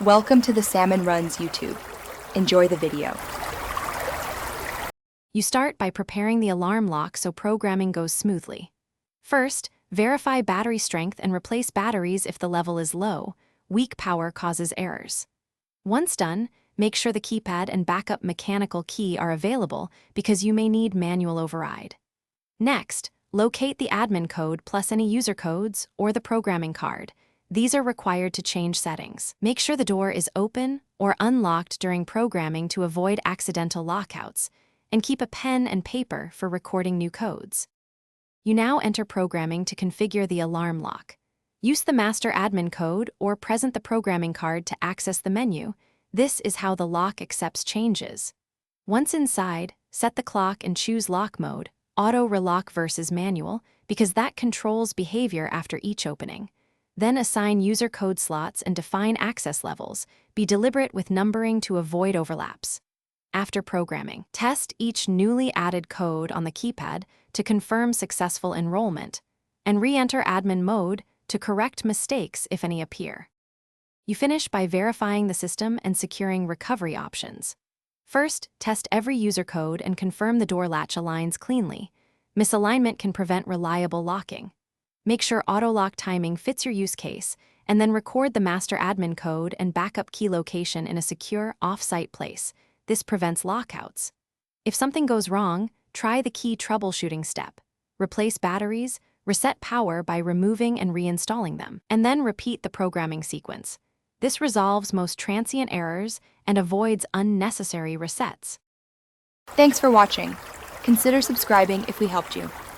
Welcome to the Salmon Runs YouTube. Enjoy the video. You start by preparing the alarm lock so programming goes smoothly. First, verify battery strength and replace batteries if the level is low. Weak power causes errors. Once done, make sure the keypad and backup mechanical key are available because you may need manual override. Next, locate the admin code plus any user codes or the programming card. These are required to change settings. Make sure the door is open or unlocked during programming to avoid accidental lockouts, and keep a pen and paper for recording new codes. You now enter programming to configure the alarm lock. Use the master admin code or present the programming card to access the menu. This is how the lock accepts changes. Once inside, set the clock and choose lock mode, auto relock versus manual, because that controls behavior after each opening. Then assign user code slots and define access levels. Be deliberate with numbering to avoid overlaps. After programming, test each newly added code on the keypad to confirm successful enrollment, and re-enter admin mode to correct mistakes if any appear. You finish by verifying the system and securing recovery options. First, test every user code and confirm the door latch aligns cleanly. Misalignment can prevent reliable locking. Make sure auto-lock timing fits your use case, and then record the master admin code and backup key location in a secure, off-site place. This prevents lockouts. If something goes wrong, try the key troubleshooting step. Replace batteries, reset power by removing and reinstalling them, and then repeat the programming sequence. This resolves most transient errors and avoids unnecessary resets. Thanks for watching. Consider subscribing if we helped you.